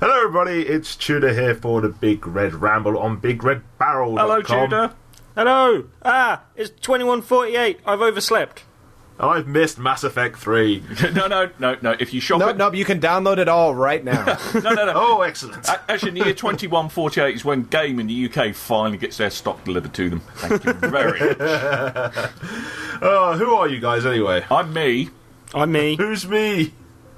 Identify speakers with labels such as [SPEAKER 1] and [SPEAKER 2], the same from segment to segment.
[SPEAKER 1] Hello everybody, it's Tudor here for the Big Red Ramble on BigRedBarel.com.
[SPEAKER 2] Hello, Tudor.
[SPEAKER 3] Hello! It's 21:48. I've overslept.
[SPEAKER 1] I've missed Mass Effect 3.
[SPEAKER 2] No. If you shop it...
[SPEAKER 4] No, you can download it all right now.
[SPEAKER 2] No.
[SPEAKER 1] Oh, excellent.
[SPEAKER 2] Actually, in the year 2148 is when Game in the UK finally gets their stock delivered to them. Thank you very much.
[SPEAKER 1] Who are you guys anyway?
[SPEAKER 2] I'm me.
[SPEAKER 3] I'm me.
[SPEAKER 1] Who's me?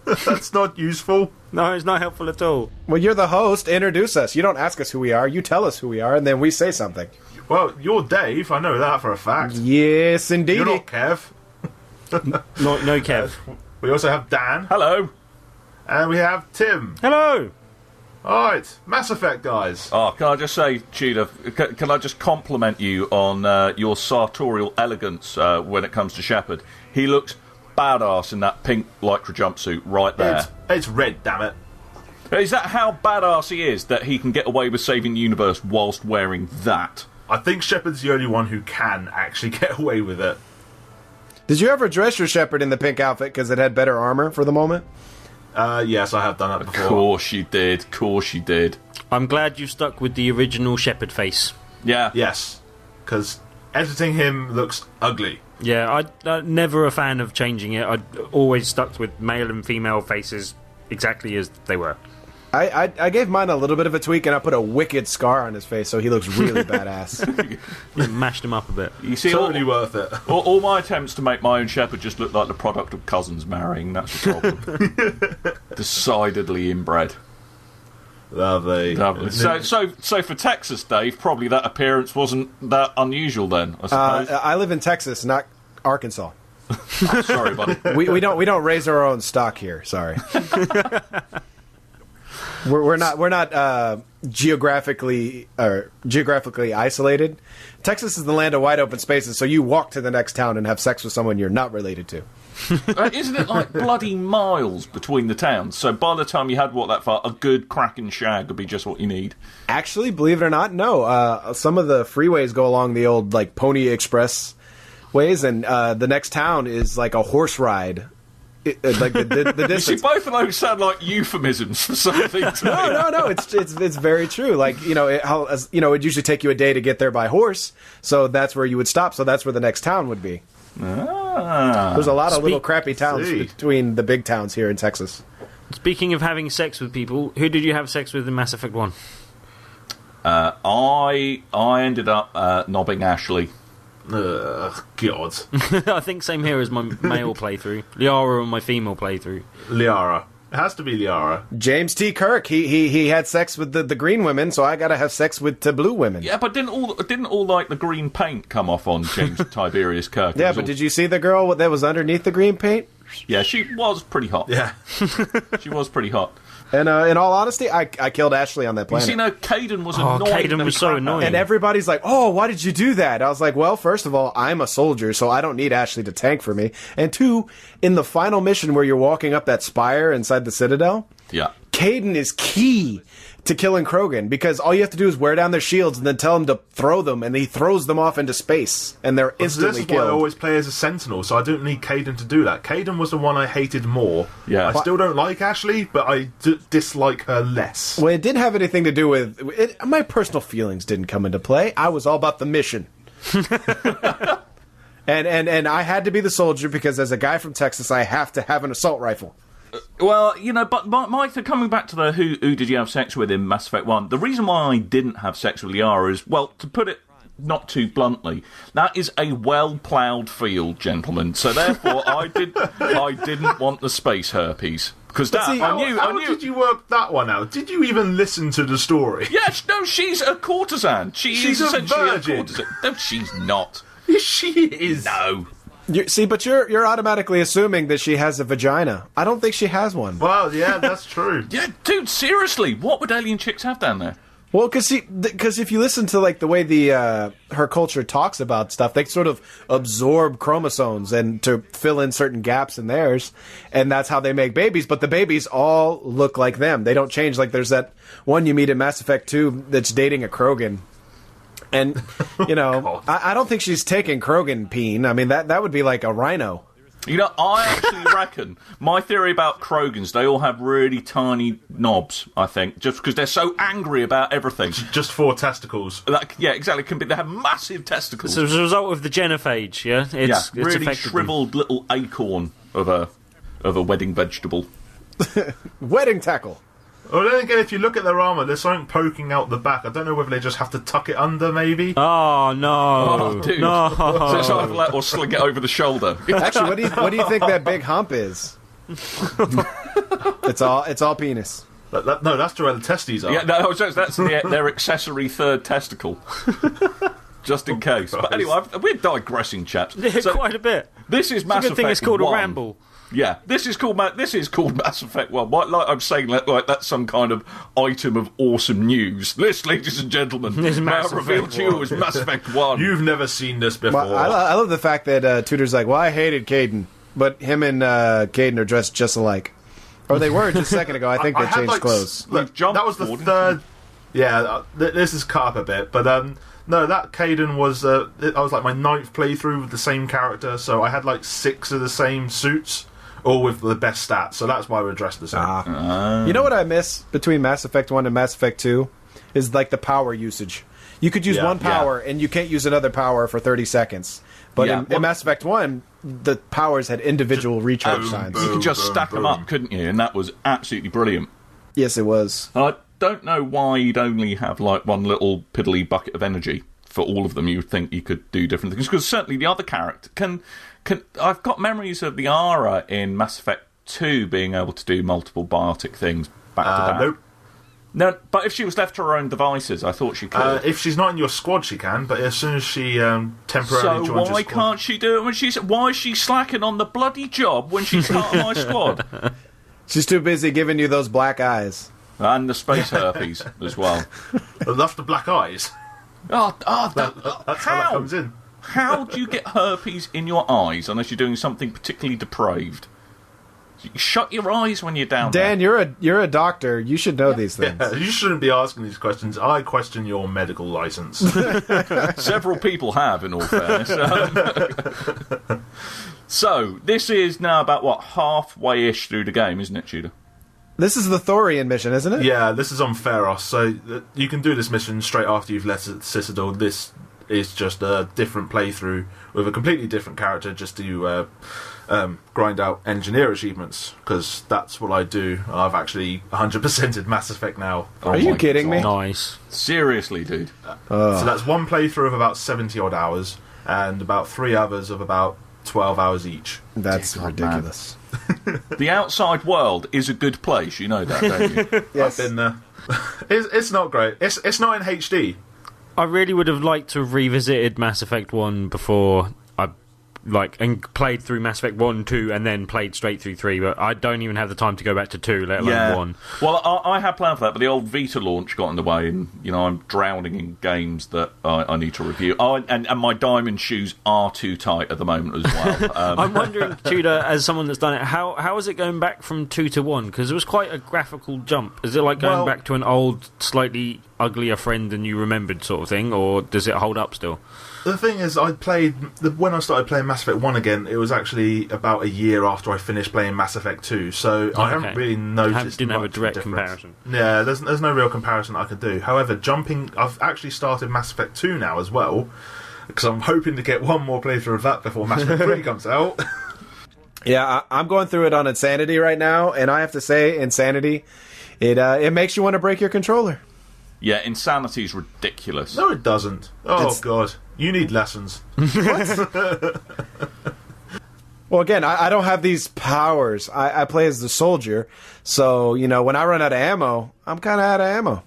[SPEAKER 1] That's not useful.
[SPEAKER 3] No, it's not helpful at all.
[SPEAKER 4] Well, you're the host. Introduce us. You don't ask us who we are. You tell us who we are, and then we say something.
[SPEAKER 1] Well, you're Dave. I know that for a fact.
[SPEAKER 4] Yes, indeed.
[SPEAKER 1] You're not Kev.
[SPEAKER 3] No, Kev.
[SPEAKER 1] We also have Dan.
[SPEAKER 2] Hello.
[SPEAKER 1] And we have Tim.
[SPEAKER 3] Hello!
[SPEAKER 1] Alright, Mass Effect, guys.
[SPEAKER 2] Oh, can I just say, Tudor, can I just compliment you on your sartorial elegance when it comes to Shepard? He looks badass in that pink lycra jumpsuit right there.
[SPEAKER 1] It's red, damn it.
[SPEAKER 2] Is that how badass he is, that he can get away with saving the universe whilst wearing that?
[SPEAKER 1] I think Shepard's the only one who can actually get away with it.
[SPEAKER 4] Did you ever dress your Shepard in the pink outfit because it had better armor for the moment?
[SPEAKER 1] Yes, I have done that before.
[SPEAKER 2] Of course you did.
[SPEAKER 3] I'm glad you stuck with the original Shepard face.
[SPEAKER 2] Yeah.
[SPEAKER 1] Yes, because editing him looks ugly.
[SPEAKER 3] Yeah, I'm never a fan of changing it. I always stuck with male and female faces exactly as they were.
[SPEAKER 4] I gave mine a little bit of a tweak, and I put a wicked scar on his face, so he looks really badass.
[SPEAKER 3] Mashed him up a bit.
[SPEAKER 2] You see,
[SPEAKER 1] Totally worth it.
[SPEAKER 2] All my attempts to make my own Shepard just look like the product of cousins marrying. That's the problem. Decidedly inbred.
[SPEAKER 1] Lovely.
[SPEAKER 2] So for Texas, Dave, probably that appearance wasn't that unusual then, I suppose.
[SPEAKER 4] I live in Texas, not Arkansas.
[SPEAKER 2] Sorry, buddy.
[SPEAKER 4] We don't raise our own stock here. Sorry. We're not geographically isolated. Texas is the land of wide open spaces, so you walk to the next town and have sex with someone you're not related to.
[SPEAKER 2] Isn't it like bloody miles between the towns? So by the time you had walked that far, a good cracking shag would be just what you need.
[SPEAKER 4] Actually, believe it or not, no. Some of the freeways go along the old like Pony Express ways, and the next town is like a horse ride. Like the distance.
[SPEAKER 2] You see, both of those sound like euphemisms for something.
[SPEAKER 4] No. It's very true. Like it'd usually take you a day to get there by horse, so that's where you would stop. So that's where the next town would be. There's a lot of little crappy towns between the big towns here in Texas.
[SPEAKER 3] Speaking of having sex with people, who did you have sex with in Mass Effect 1?
[SPEAKER 2] I ended up knobbing Ashley.
[SPEAKER 1] Ugh, God.
[SPEAKER 3] I think same here as my male playthrough. Liara on my female playthrough.
[SPEAKER 1] Liara. It has to be Liara.
[SPEAKER 4] James T. Kirk, he had sex with the green women, so I gotta have sex with the blue women.
[SPEAKER 2] Yeah, but didn't all like the green paint come off on James Tiberius Kirk?
[SPEAKER 4] Yeah, but did you see the girl that was underneath the green paint?
[SPEAKER 2] Yeah, she was pretty hot.
[SPEAKER 1] Yeah.
[SPEAKER 2] She was pretty hot.
[SPEAKER 4] And in all honesty, I killed Ashley on that planet.
[SPEAKER 2] You see, no, Caden was annoying.
[SPEAKER 3] Caden was so annoying.
[SPEAKER 4] And everybody's like, oh, why did you do that? I was like, well, first of all, I'm a soldier, so I don't need Ashley to tank for me. And two, in the final mission where you're walking up that spire inside the Citadel,
[SPEAKER 2] Yeah.
[SPEAKER 4] Caden is key to killing Krogan, because all you have to do is wear down their shields and then tell them to throw them, and he throws them off into space, and they're instantly
[SPEAKER 1] This is
[SPEAKER 4] killed.
[SPEAKER 1] why I always play as a Sentinel, so I don't need Caden to do that. Caden was the one I hated more.
[SPEAKER 2] Yeah.
[SPEAKER 1] I still don't like Ashley, but I dislike her less.
[SPEAKER 4] Well, it didn't have anything to do with it. My personal feelings didn't come into play. I was all about the mission. and I had to be the soldier because as a guy from Texas, I have to have an assault rifle.
[SPEAKER 2] Well, but Mike, coming back to the who did you have sex with in Mass Effect 1, the reason why I didn't have sex with Liara is, well, to put it not too bluntly, that is a well-ploughed field, gentlemen. So therefore, I didn't want the space herpes. Because
[SPEAKER 1] How did you work that one out? Did you even listen to the story?
[SPEAKER 2] Yes, no, she's a courtesan. She's essentially a courtesan. No, she's not.
[SPEAKER 1] She is.
[SPEAKER 2] No.
[SPEAKER 4] But you're automatically assuming that she has a vagina. I don't think she has one.
[SPEAKER 1] Well, yeah, that's true.
[SPEAKER 2] Yeah, dude, seriously, what would alien chicks have down there?
[SPEAKER 4] Well, because if you listen to like the way her culture talks about stuff, they sort of absorb chromosomes and to fill in certain gaps in theirs, and that's how they make babies. But the babies all look like them; they don't change. Like there's that one you meet in Mass Effect 2 that's dating a Krogan. And, I don't think she's taking Krogan peen. I mean, that would be like a rhino.
[SPEAKER 2] You know, I actually reckon my theory about Krogans, they all have really tiny knobs, I think, just because they're so angry about everything.
[SPEAKER 1] Just 4 testicles.
[SPEAKER 2] Yeah, exactly. They have massive testicles.
[SPEAKER 3] So as a result of the genophage, yeah? It's
[SPEAKER 2] really
[SPEAKER 3] affected
[SPEAKER 2] shriveled little acorn of a wedding vegetable.
[SPEAKER 4] Wedding tackle.
[SPEAKER 1] Well, then again, if you look at their armour, there's something poking out the back. I don't know whether they just have to tuck it under, maybe.
[SPEAKER 3] Oh, no.
[SPEAKER 2] Oh, dude.
[SPEAKER 3] No.
[SPEAKER 2] So it's either that or sling it over the shoulder.
[SPEAKER 4] Actually, what do you think that big hump is? It's all penis.
[SPEAKER 1] No, that's where the testes are.
[SPEAKER 2] Yeah, no, that's their accessory third testicle. Just in case. But anyway, we're digressing, chaps.
[SPEAKER 3] Yeah,
[SPEAKER 2] So,
[SPEAKER 3] quite a bit.
[SPEAKER 2] this is Mass
[SPEAKER 3] It's a good thing
[SPEAKER 2] Effect
[SPEAKER 3] it's called
[SPEAKER 2] 1.
[SPEAKER 3] a ramble.
[SPEAKER 2] Yeah, this is called Mass Effect 1. Like I'm saying, like that's some kind of item of awesome news. This, ladies and gentlemen,
[SPEAKER 3] Is
[SPEAKER 2] now
[SPEAKER 3] Mass
[SPEAKER 2] revealed
[SPEAKER 3] Effect
[SPEAKER 2] to you as Mass Effect 1.
[SPEAKER 1] You've never seen this before.
[SPEAKER 4] I love the fact that Tudor's like, well, I hated Caden, but him and Caden are dressed just alike. Or they were just a second ago. I think they
[SPEAKER 1] had,
[SPEAKER 4] changed
[SPEAKER 1] like,
[SPEAKER 4] clothes.
[SPEAKER 2] We've jumped
[SPEAKER 1] that was the
[SPEAKER 2] forward.
[SPEAKER 1] third. Yeah, this is cut up a bit, but no, that Caden was. I was like my 9th playthrough with the same character, so I had like 6 of the same suits, all with the best stats. So that's why we're dressed the same.
[SPEAKER 4] You know what I miss between Mass Effect 1 and Mass Effect 2 is like the power usage. You could use one power and you can't use another power for 30 seconds. But in Mass Effect 1, the powers had individual recharge times.
[SPEAKER 2] You could just stack them up, couldn't you? And that was absolutely brilliant.
[SPEAKER 4] Yes, it was.
[SPEAKER 2] I don't know why you'd only have like one little piddly bucket of energy for all of them. You would think you could do different things, because certainly the other character can. I've got memories of the Ara in Mass Effect 2 being able to do multiple biotic things back to back.
[SPEAKER 1] Nope.
[SPEAKER 2] No, but if she was left to her own devices, I thought she could.
[SPEAKER 1] If she's not in your squad, she can. But as soon as she temporarily
[SPEAKER 2] So
[SPEAKER 1] joins your
[SPEAKER 2] why
[SPEAKER 1] squad,
[SPEAKER 2] can't she do it when she's? Why is she slacking on the bloody job when she's part of my squad?
[SPEAKER 4] She's too busy giving you those black eyes.
[SPEAKER 2] And the space herpes as well.
[SPEAKER 1] that's the black eyes.
[SPEAKER 2] That's
[SPEAKER 1] That's how that comes in.
[SPEAKER 2] How do you get herpes in your eyes unless you're doing something particularly depraved? You shut your eyes when you're down
[SPEAKER 4] Dan,
[SPEAKER 2] there.
[SPEAKER 4] you're a doctor. You should know these things.
[SPEAKER 1] Yeah, you shouldn't be asking these questions. I question your medical license.
[SPEAKER 2] Several people have, in all fairness. So, this is now about, halfway-ish through the game, isn't it, Tudor?
[SPEAKER 4] This is the Thorian mission, isn't it?
[SPEAKER 1] Yeah, this is on Pharos, so you can do this mission straight after you've left Citadel. This is just a different playthrough with a completely different character, just to grind out engineer achievements, because that's what I do. I've actually 100%ed Mass Effect now.
[SPEAKER 4] Are you kidding me?
[SPEAKER 3] Nice.
[SPEAKER 2] Seriously, dude.
[SPEAKER 1] So that's one playthrough of about 70 odd hours, and about 3 others of about 12 hours each.
[SPEAKER 4] That's
[SPEAKER 2] Dear God,
[SPEAKER 4] ridiculous.
[SPEAKER 2] The outside world is a good place, you know that, don't you?
[SPEAKER 4] Yes.
[SPEAKER 1] I've been there. It's not great. It's not in HD.
[SPEAKER 3] I really would have liked to have revisited Mass Effect 1 before I and played through Mass Effect 1, 2, and then played straight through 3, but I don't even have the time to go back to 2, let alone 1.
[SPEAKER 2] Well, I had planned for that, but the old Vita launch got in the way, and I'm drowning in games that I need to review. Oh, and my diamond shoes are too tight at the moment as well.
[SPEAKER 3] I'm wondering, Tudor, as someone that's done it, how is it going back from 2 to 1? Because it was quite a graphical jump. Is it like going back to an old, slightly uglier friend than you remembered sort of thing, or does it hold up still?
[SPEAKER 1] The thing is, when I started playing Mass Effect 1 again, it was actually about a year after I finished playing Mass Effect 2, so I haven't really noticed
[SPEAKER 3] didn't have a
[SPEAKER 1] much
[SPEAKER 3] direct
[SPEAKER 1] difference.
[SPEAKER 3] comparison.
[SPEAKER 1] Yeah, there's no real comparison I could do. However, I've actually started Mass Effect 2 now as well, because I'm hoping to get one more playthrough of that before Mass Effect 3 comes out.
[SPEAKER 4] Yeah, I'm going through it on Insanity right now, and I have to say, Insanity, it makes you want to break your controller.
[SPEAKER 2] Yeah, Insanity is ridiculous.
[SPEAKER 1] No, it doesn't. Oh, God. You need lessons.
[SPEAKER 4] Well, again, I don't have these powers. I play as the soldier, so, when I run out of ammo, I'm kind of out of ammo.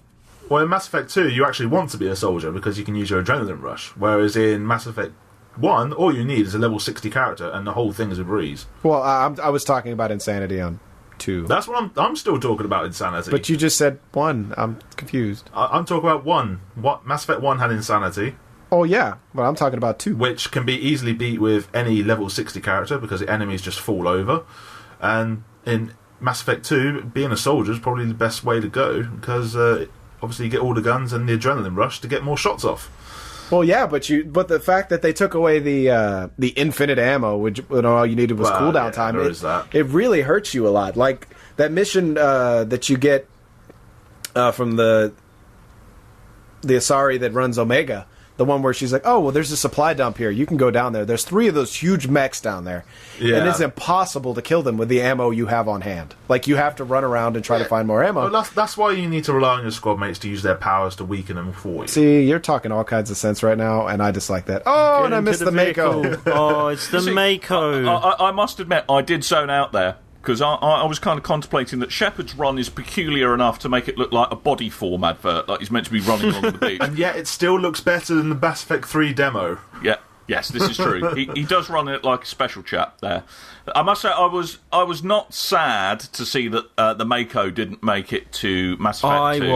[SPEAKER 1] Well, in Mass Effect 2, you actually want to be a soldier because you can use your adrenaline rush, whereas in Mass Effect 1, all you need is a level 60 character, and the whole thing is a breeze.
[SPEAKER 4] Well, I was talking about Insanity on 2.
[SPEAKER 1] That's what I'm still talking about, Insanity.
[SPEAKER 4] But you just said 1. I'm confused.
[SPEAKER 1] I'm talking about 1. What Mass Effect 1 had Insanity,
[SPEAKER 4] Oh, yeah, but I'm talking about 2.
[SPEAKER 1] which can be easily beat with any level 60 character because the enemies just fall over. And in Mass Effect 2, being a soldier is probably the best way to go because obviously you get all the guns and the adrenaline rush to get more shots off.
[SPEAKER 4] Well, yeah, but the fact that they took away the infinite ammo, which all you needed was cooldown time, it really hurts you a lot. Like that mission that you get from the Asari that runs Omega. The one where she's like, oh, well, there's a supply dump here. You can go down there. There's 3 of those huge mechs down there. Yeah. And it's impossible to kill them with the ammo you have on hand. Like, you have to run around and try to find more ammo.
[SPEAKER 1] Well, that's why you need to rely on your squad mates to use their powers to weaken them for you.
[SPEAKER 4] See, you're talking all kinds of sense right now, and I dislike that. Oh, and I missed the Mako.
[SPEAKER 3] Oh, it's the Mako.
[SPEAKER 2] I must admit, I did zone out there. Because I was kind of contemplating that Shepard's run is peculiar enough to make it look like a body form advert, like he's meant to be running along the beach.
[SPEAKER 1] And yet it still looks better than the Mass Effect 3 demo.
[SPEAKER 2] Yeah, yes, this is true. He does run it like a special chap there. I must say, I was not sad to see that the Mako didn't make it to Mass Effect 2.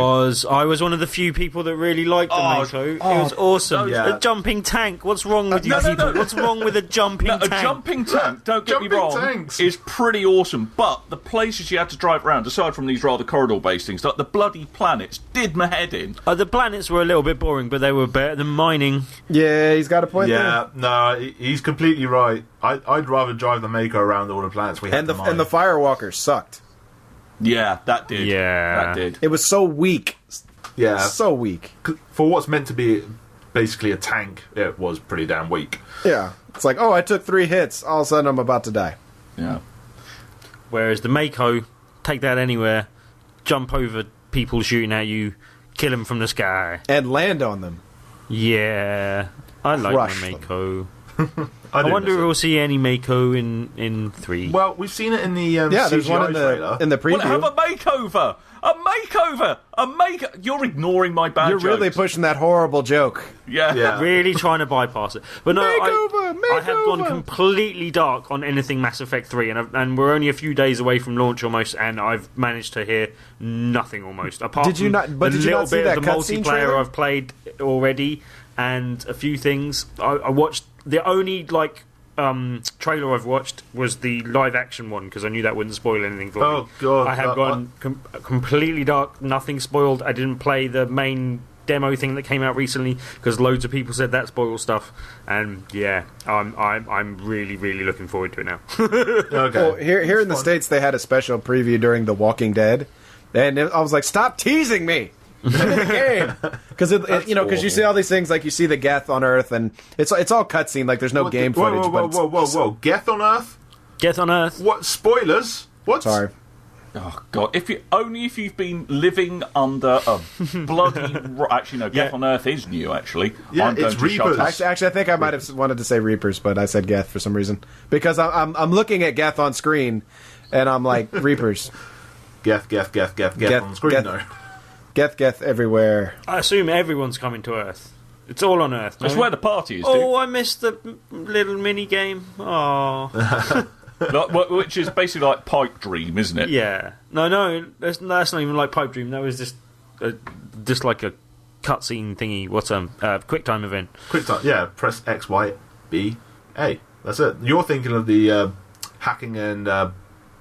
[SPEAKER 3] I was one of the few people that really liked the Mako. It was awesome. A jumping tank. What's wrong with you people? What's wrong with a jumping tank?
[SPEAKER 2] A jumping tank, don't get me wrong,
[SPEAKER 1] tanks.
[SPEAKER 2] is pretty awesome. But the places you had to drive around, aside from these rather corridor-based things, like the bloody planets, did my head in.
[SPEAKER 3] The planets were a little bit boring, but they were better than mining.
[SPEAKER 4] Yeah, he's got a point there.
[SPEAKER 1] Yeah, no, he's completely right. I'd rather drive the Mako around all the planets we had to mine.
[SPEAKER 4] And the Firewalkers sucked.
[SPEAKER 2] Yeah, that did.
[SPEAKER 3] Yeah.
[SPEAKER 2] That did.
[SPEAKER 4] It was so weak.
[SPEAKER 1] Yeah.
[SPEAKER 4] So weak.
[SPEAKER 1] For what's meant to be basically a tank, it was pretty damn weak.
[SPEAKER 4] Yeah. It's like, oh, I took 3 hits. All of a sudden, I'm about to die.
[SPEAKER 2] Yeah.
[SPEAKER 3] Whereas the Mako, take that anywhere, jump over people shooting at you, kill them from the sky.
[SPEAKER 4] And land on them.
[SPEAKER 3] Yeah. I like
[SPEAKER 4] Crush
[SPEAKER 3] my Mako.
[SPEAKER 1] I
[SPEAKER 3] wonder if we'll see any Mako in 3.
[SPEAKER 1] Well, we've seen it in the
[SPEAKER 4] there's
[SPEAKER 1] CGI
[SPEAKER 4] one
[SPEAKER 1] trailer.
[SPEAKER 4] in the preview.
[SPEAKER 2] Well, have a makeover! A makeover! You're ignoring my bad
[SPEAKER 4] You're really
[SPEAKER 2] jokes.
[SPEAKER 4] pushing that horrible joke.
[SPEAKER 2] Yeah.
[SPEAKER 3] Really trying to bypass it. But no,
[SPEAKER 4] Makeover!
[SPEAKER 3] I have gone completely dark on anything Mass Effect 3, and we're only a few days away from launch almost, and I've managed to hear nothing almost. Apart
[SPEAKER 4] Did you
[SPEAKER 3] from
[SPEAKER 4] not- but
[SPEAKER 3] the
[SPEAKER 4] did you
[SPEAKER 3] little
[SPEAKER 4] not see
[SPEAKER 3] bit
[SPEAKER 4] that
[SPEAKER 3] of the
[SPEAKER 4] cutscene
[SPEAKER 3] multiplayer
[SPEAKER 4] trailer?
[SPEAKER 3] I've played already, and a few things. I watched the only trailer I've watched was the live action one because I knew that wouldn't spoil anything for me.
[SPEAKER 1] Oh god!
[SPEAKER 3] I have gone completely dark, nothing spoiled. I didn't play the main demo thing that came out recently because loads of people said that spoiled stuff, and yeah, I'm really looking forward to it now.
[SPEAKER 1] Okay.
[SPEAKER 4] Well, here in the States, they had a special preview during The Walking Dead, and I was like, stop teasing me! The game, because you see all these things, like you see the Geth on Earth, and it's all cutscene, like there's no game footage.
[SPEAKER 1] Whoa! Geth on Earth?
[SPEAKER 3] Geth on Earth?
[SPEAKER 1] What spoilers? What?
[SPEAKER 4] Sorry.
[SPEAKER 2] Oh god! If you've been living under a bloody actually no, Geth on Earth is new. Actually,
[SPEAKER 1] Yeah,
[SPEAKER 2] I'm going
[SPEAKER 1] it's
[SPEAKER 2] to shut
[SPEAKER 1] Reapers.
[SPEAKER 2] up.
[SPEAKER 4] Actually, I think I might have wanted to say Reapers, but I said Geth for some reason because I'm looking at Geth on screen, and I'm like Reapers.
[SPEAKER 1] Geth on screen.
[SPEAKER 4] Geth.
[SPEAKER 1] No.
[SPEAKER 4] Geth everywhere.
[SPEAKER 3] I assume everyone's coming to Earth. It's all on Earth.
[SPEAKER 2] That's
[SPEAKER 3] no?
[SPEAKER 2] where the party is.
[SPEAKER 3] Oh, I missed the little mini game. Oh,
[SPEAKER 2] which is basically like Pipe Dream, isn't it?
[SPEAKER 3] yeah. No, that's not even like Pipe Dream. That was just like a cutscene thingy. What's QuickTime event?
[SPEAKER 1] QuickTime. Yeah. Press X, Y, B, A. That's it. You're thinking of the hacking and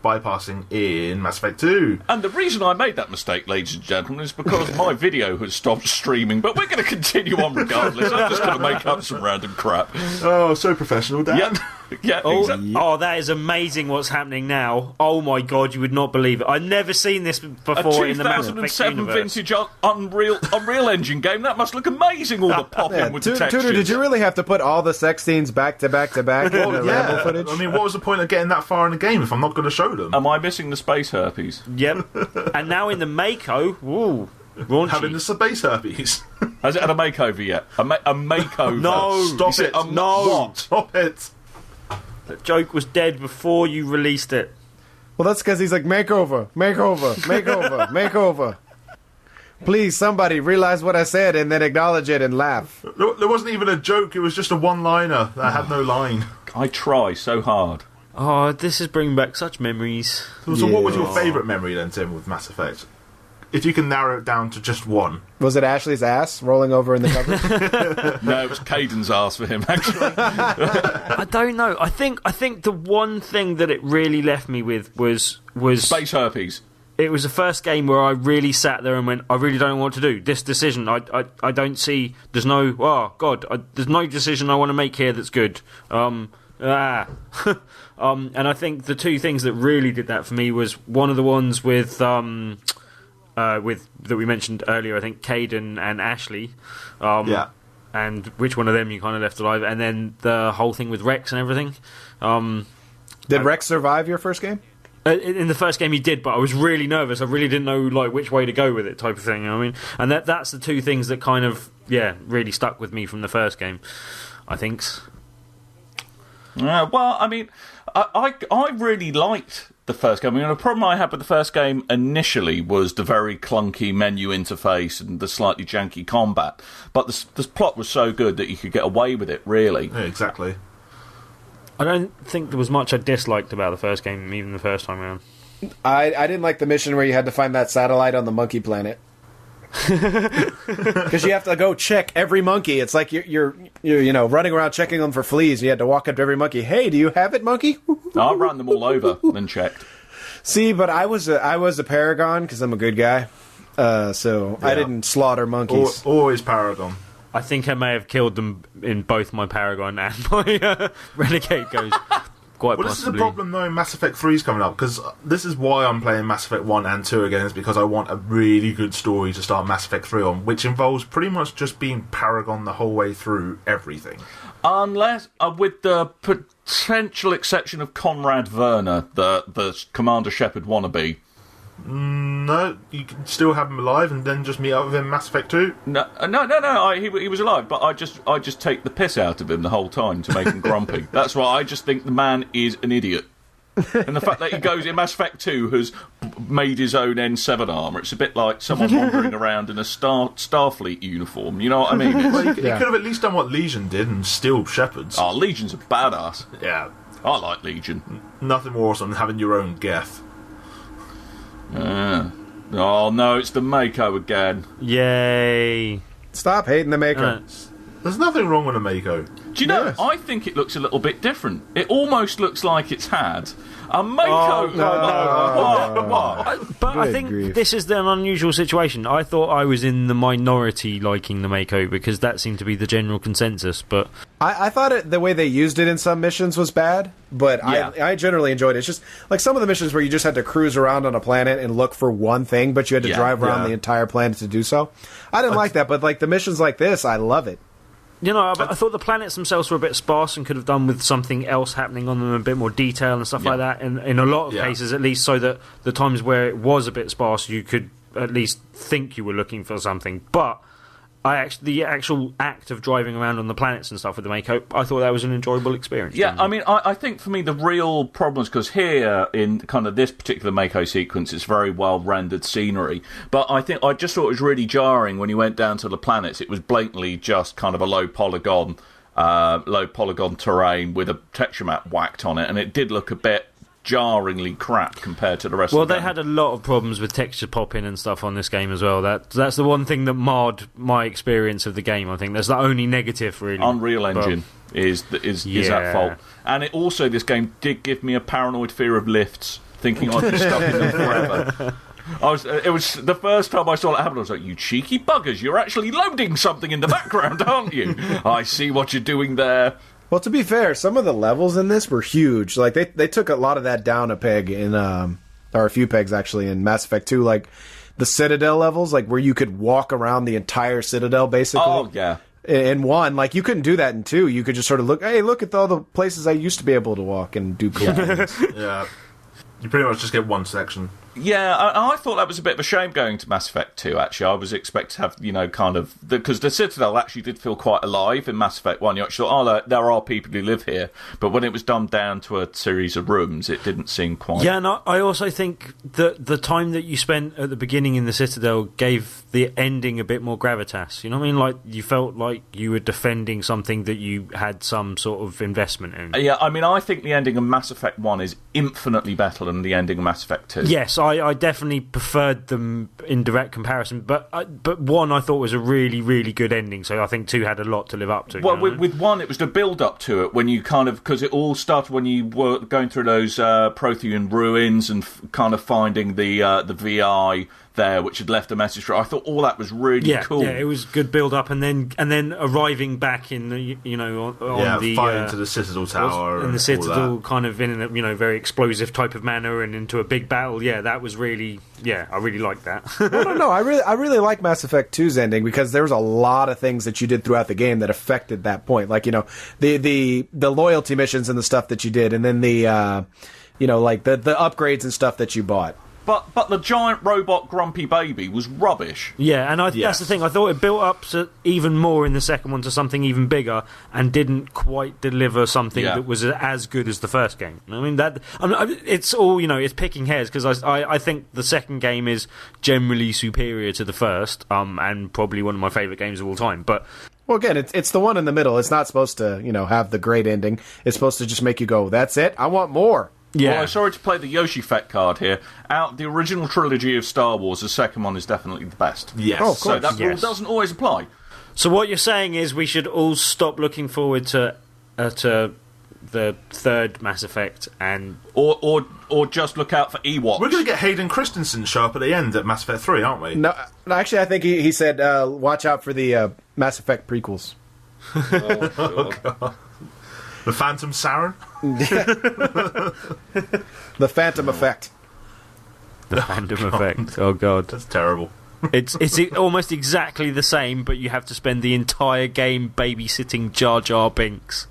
[SPEAKER 1] bypassing in Mass Effect 2.
[SPEAKER 2] And the reason I made that mistake, ladies and gentlemen, is because my video has stopped streaming, but we're going to continue on regardless. I'm just going to make up some random crap.
[SPEAKER 1] Oh, so professional, Dan.
[SPEAKER 2] Yeah, exactly.
[SPEAKER 3] Oh, that is amazing what's happening now. Oh my god, you would not believe it. I've never seen this before
[SPEAKER 2] A
[SPEAKER 3] in the Mass Effect
[SPEAKER 2] 2007
[SPEAKER 3] universe.
[SPEAKER 2] vintage Unreal Engine game. That must look amazing, all the popping
[SPEAKER 4] Yeah,
[SPEAKER 2] with the textures.
[SPEAKER 4] Tudor, did you really have to put all the sex scenes back to back in the Ramble footage?
[SPEAKER 1] I mean, what was the point of getting that far in the game if I'm not going to show them?
[SPEAKER 2] Am I missing the space herpes?
[SPEAKER 3] Yep. And now in the Mako, ooh, raunchy.
[SPEAKER 1] Having the space herpes.
[SPEAKER 2] Has it had a makeover yet? A makeover?
[SPEAKER 3] No.
[SPEAKER 1] Stop it.
[SPEAKER 3] no.
[SPEAKER 1] What? Stop it.
[SPEAKER 3] That joke was dead before you released it.
[SPEAKER 4] Well, that's because he's like, makeover. Please, somebody realize what I said and then acknowledge it and laugh.
[SPEAKER 1] There wasn't even a joke. It was just a one-liner that had no line.
[SPEAKER 2] I try so hard.
[SPEAKER 3] Oh, this is bringing back such memories.
[SPEAKER 1] So what was your favourite memory then, Tim, with Mass Effect? If you can narrow it down to just one.
[SPEAKER 4] Was it Ashley's ass rolling over in the cover?
[SPEAKER 2] No, it was Caden's ass for him, actually.
[SPEAKER 3] I don't know. I think the one thing that it really left me with was
[SPEAKER 2] Space herpes.
[SPEAKER 3] it was the first game where I really sat there and went, I really don't know what to do. This decision, I don't see. There's no. Oh God, there's no decision I want to make here that's good. And I think the two things that really did that for me was one of the ones with that we mentioned earlier. I think Caden and Ashley.
[SPEAKER 1] Yeah.
[SPEAKER 3] And which one of them you kind of left alive, and then the whole thing with Rex and everything.
[SPEAKER 4] Did Rex survive your first game?
[SPEAKER 3] In the first game he did, but I was really nervous. I really didn't know like which way to go with it, type of thing. You know what I mean? And that's the two things that kind of really stuck with me from the first game, I think.
[SPEAKER 2] Well, I mean, I really liked the first game. I mean, the problem I had with the first game initially was the very clunky menu interface and the slightly janky combat. But the plot was so good that you could get away with it, really.
[SPEAKER 1] Yeah, exactly.
[SPEAKER 3] I don't think there was much I disliked about the first game, even the first time around.
[SPEAKER 4] I didn't like the mission where you had to find that satellite on the monkey planet. Because you have to go check every monkey. It's like you're running around checking them for fleas. You had to walk up to every monkey. Hey, do you have it, monkey?
[SPEAKER 2] I ran them all over and checked.
[SPEAKER 4] See, but I was a paragon because I'm a good guy. So I didn't slaughter monkeys.
[SPEAKER 1] Always Paragon.
[SPEAKER 3] I think I may have killed them in both my Paragon and my Renegade goes. Quite
[SPEAKER 1] Well,
[SPEAKER 3] possibly.
[SPEAKER 1] this is the problem, though. Mass Effect 3 is coming up, because this is why I'm playing Mass Effect 1 and 2 again, is because I want a really good story to start Mass Effect 3 on, which involves pretty much just being Paragon the whole way through everything.
[SPEAKER 2] Unless, with the potential exception of Conrad Werner, the Commander Shepard wannabe.
[SPEAKER 1] No, you can still have him alive and then just meet up with him in Mass Effect 2.
[SPEAKER 2] No. He was alive, but I just take the piss out of him the whole time to make him grumpy. That's why I just think the man is an idiot. And the fact that he goes in Mass Effect 2 has made his own N7 armour. It's a bit like someone wandering around in a Starfleet uniform. You know what I mean?
[SPEAKER 1] Well, he could have at least done what Legion did and steal Shepards.
[SPEAKER 2] Oh, Legion's a badass.
[SPEAKER 1] Yeah.
[SPEAKER 2] I like Legion.
[SPEAKER 1] Nothing more awesome than having your own Geth.
[SPEAKER 2] Oh no, it's the Mako again.
[SPEAKER 3] Yay.
[SPEAKER 4] Stop hating the Mako.
[SPEAKER 1] There's nothing wrong with a Mako.
[SPEAKER 2] Do you know,
[SPEAKER 1] Yes.
[SPEAKER 2] I think it looks a little bit different. It almost looks like it's had a Mako.
[SPEAKER 3] But I
[SPEAKER 4] Good
[SPEAKER 3] think
[SPEAKER 4] grief.
[SPEAKER 3] this is an unusual situation. I thought I was in the minority liking the Mako because that seemed to be the general consensus. But
[SPEAKER 4] I thought the way they used it in some missions was bad, but
[SPEAKER 2] Yeah.
[SPEAKER 4] I generally enjoyed it. It's just like some of the missions where you just had to cruise around on a planet and look for one thing, but you had to
[SPEAKER 2] Yeah,
[SPEAKER 4] drive around
[SPEAKER 1] yeah.
[SPEAKER 4] the entire planet to do so. I didn't like that, but like the missions like this, I love it.
[SPEAKER 3] you know, I thought the planets themselves were a bit sparse and could have done with something else happening on them, a bit more detail and stuff like that. In a lot of
[SPEAKER 1] Yeah.
[SPEAKER 3] cases, at least, so that the times where it was a bit sparse, you could at least think you were looking for something. But the actual act of driving around on the planets and stuff with the Mako, I thought that was an enjoyable experience.
[SPEAKER 2] Yeah, I mean, I think for me the real problem is because here in kind of this particular Mako sequence, it's very well rendered scenery. But I just thought it was really jarring when you went down to the planets. It was blatantly just kind of a low polygon terrain with a texture map whacked on it, and it did look a bit jarringly crap compared to the rest
[SPEAKER 3] Well,
[SPEAKER 2] of the
[SPEAKER 3] they
[SPEAKER 2] game.
[SPEAKER 3] had a lot of problems with texture popping and stuff on this game as well. That's the one thing that marred my experience of the game. I think that's the only negative, really.
[SPEAKER 2] Unreal Engine is at fault, and it also, this game did give me a paranoid fear of lifts, thinking I'd be stuck in them forever. It was the first time I saw that happen. I was like, "You cheeky buggers! You're actually loading something in the background, aren't you? I see what you're doing there."
[SPEAKER 4] Well, to be fair, some of the levels in this were huge. Like they took a lot of that down a peg in, or a few pegs actually, in Mass Effect 2. Like the Citadel levels, like where you could walk around the entire Citadel, basically.
[SPEAKER 2] Oh yeah.
[SPEAKER 4] In 1, like you couldn't do that in 2. You could just sort of look at all the places I used to be able to walk and do cool things.
[SPEAKER 1] Yeah. You pretty much just get one section.
[SPEAKER 2] Yeah, I thought that was a bit of a shame going to Mass Effect 2, actually. I was expecting to have, kind of... Because the Citadel actually did feel quite alive in Mass Effect 1. You actually thought, there are people who live here. But when it was dumbed down to a series of rooms, it didn't seem quite...
[SPEAKER 3] Yeah, and I also think that the time that you spent at the beginning in the Citadel gave the ending a bit more gravitas. You know what I mean? Like, you felt like you were defending something that you had some sort of investment in.
[SPEAKER 2] Yeah, I mean, I think the ending of Mass Effect 1 is infinitely better than the ending of Mass Effect 2.
[SPEAKER 3] Yes, I definitely preferred them in direct comparison, but 1 I thought was a really, really good ending, so I think 2 had a lot to live up to.
[SPEAKER 2] Well, with 1, it was the build-up to it, when you kind of... Because it all started when you were going through those Prothean ruins and kind of finding the VI there, which had left a message for it. I thought all that was really cool.
[SPEAKER 3] Yeah, it was good build-up, and then arriving back in the, on the...
[SPEAKER 1] fighting to the Citadel Tower.
[SPEAKER 3] And the Citadel kind of in a very explosive type of manner and into a big battle. Yeah, that was really... Yeah, I really liked that.
[SPEAKER 4] No. I really like Mass Effect 2's ending, because there was a lot of things that you did throughout the game that affected that point. Like, the loyalty missions and the stuff that you did, and then the, like the upgrades and stuff that you bought.
[SPEAKER 2] But the giant robot grumpy baby was rubbish.
[SPEAKER 3] Yeah, and that's the thing. I thought it built up to even more in the second one to something even bigger, and didn't quite deliver something that was as good as the first game. I mean, it's all, it's picking hairs, because I think the second game is generally superior to the first, and probably one of my favourite games of all time. But
[SPEAKER 4] well, again, it's the one in the middle. It's not supposed to, have the great ending. It's supposed to just make you go, "That's it. I want more."
[SPEAKER 2] Yeah. Well, sorry to play the Yoshi Fett card here. Out the original trilogy of Star Wars, the second one is definitely the best.
[SPEAKER 1] Yes.
[SPEAKER 4] Oh, of course.
[SPEAKER 2] So that rule doesn't always apply.
[SPEAKER 3] So what you're saying is we should all stop looking forward to the third Mass Effect, and
[SPEAKER 2] or just look out for Ewoks.
[SPEAKER 1] We're going to get Hayden Christensen show up at the end at Mass Effect 3, aren't we?
[SPEAKER 4] No, actually, I think he said, watch out for the Mass Effect prequels.
[SPEAKER 2] Oh, God.
[SPEAKER 1] The Phantom Saren?
[SPEAKER 4] The Phantom Effect.
[SPEAKER 3] The Phantom Effect. Oh, God.
[SPEAKER 1] That's terrible.
[SPEAKER 3] It's almost exactly the same, but you have to spend the entire game babysitting Jar Jar Binks.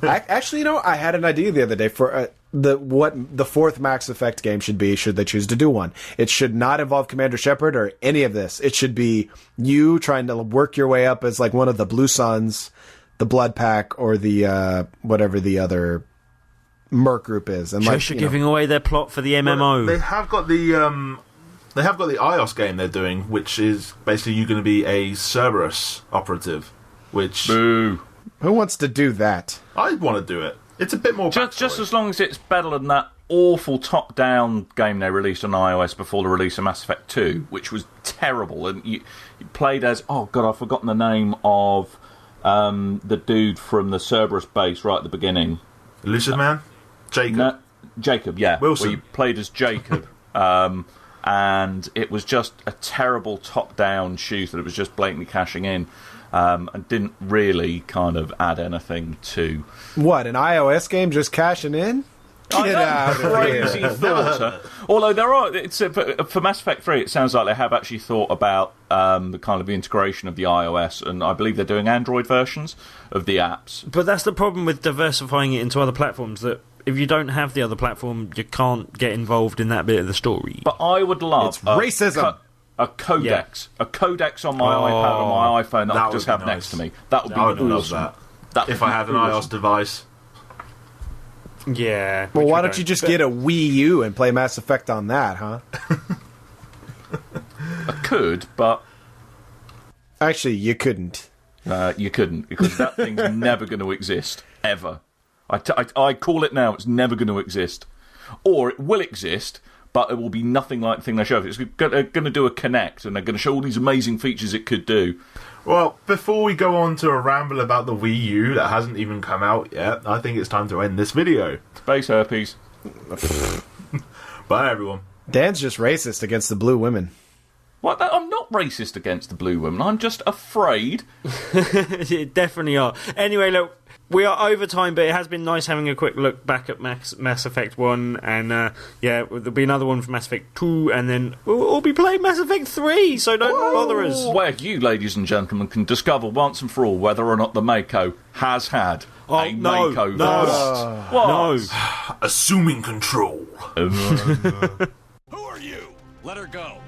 [SPEAKER 4] Actually, I had an idea the other day for what the fourth Mass Effect game should be, should they choose to do one. It should not involve Commander Shepard or any of this. It should be you trying to work your way up as like one of the Blue Suns, the Blood Pack, or the whatever the other Merc group is. And
[SPEAKER 3] Just giving away their plot for the MMO.
[SPEAKER 1] Well, they have got the iOS game they're doing, which is basically you're going to be a Cerberus operative. Which
[SPEAKER 2] Boo.
[SPEAKER 4] Who wants to do that?
[SPEAKER 1] I'd want to do it. It's a bit more
[SPEAKER 2] just as long as it's better than that awful top-down game they released on iOS before the release of Mass Effect 2, which was terrible. And you played as, oh god, I've forgotten the name of the dude from the Cerberus base right at the beginning.
[SPEAKER 1] Elusive Man? Jacob?
[SPEAKER 2] No, Jacob, yeah.
[SPEAKER 1] Wilson.
[SPEAKER 2] Where you played as Jacob. And it was just a terrible top-down shooter. It was just blatantly cashing in. And didn't really kind of add anything to...
[SPEAKER 4] What, an iOS game just cashing in? Get out of
[SPEAKER 2] crazy
[SPEAKER 4] here.
[SPEAKER 2] thought. Although there are... for Mass Effect 3, it sounds like they have actually thought about the kind of integration of the iOS, and I believe they're doing Android versions of the apps.
[SPEAKER 3] But that's the problem with diversifying it into other platforms, that if you don't have the other platform, you can't get involved in that bit of the story.
[SPEAKER 2] But I would love...
[SPEAKER 4] It's racism.
[SPEAKER 2] A codex. A codex on my iPad or my iPhone that I could just have next to me. That would be awesome.
[SPEAKER 1] If I had an iOS device.
[SPEAKER 3] Yeah.
[SPEAKER 4] Well, why don't you just get a Wii U and play Mass Effect on that, huh?
[SPEAKER 2] I could, but...
[SPEAKER 4] Actually, you couldn't.
[SPEAKER 2] You couldn't, because that thing's never going to exist. Ever. I call it now, it's never going to exist. Or it will exist, but it will be nothing like the thing they show. It's going to do a Kinect, and they're going to show all these amazing features it could do.
[SPEAKER 1] Well, before we go on to a ramble about the Wii U that hasn't even come out yet, I think it's time to end this video.
[SPEAKER 2] Space herpes.
[SPEAKER 1] Bye, everyone.
[SPEAKER 4] Dan's just racist against the blue women.
[SPEAKER 2] What? I'm not racist against the blue women. I'm just afraid.
[SPEAKER 3] You definitely are. Anyway, look, we are over time, but it has been nice having a quick look back at Mass Effect 1, and there'll be another one for Mass Effect 2, and then we'll be playing Mass Effect 3, so don't bother us.
[SPEAKER 2] Where you, ladies and gentlemen, can discover once and for all whether or not the Mako has had a makeover.
[SPEAKER 3] No.
[SPEAKER 1] Assuming control.
[SPEAKER 5] Who are you? Let her go.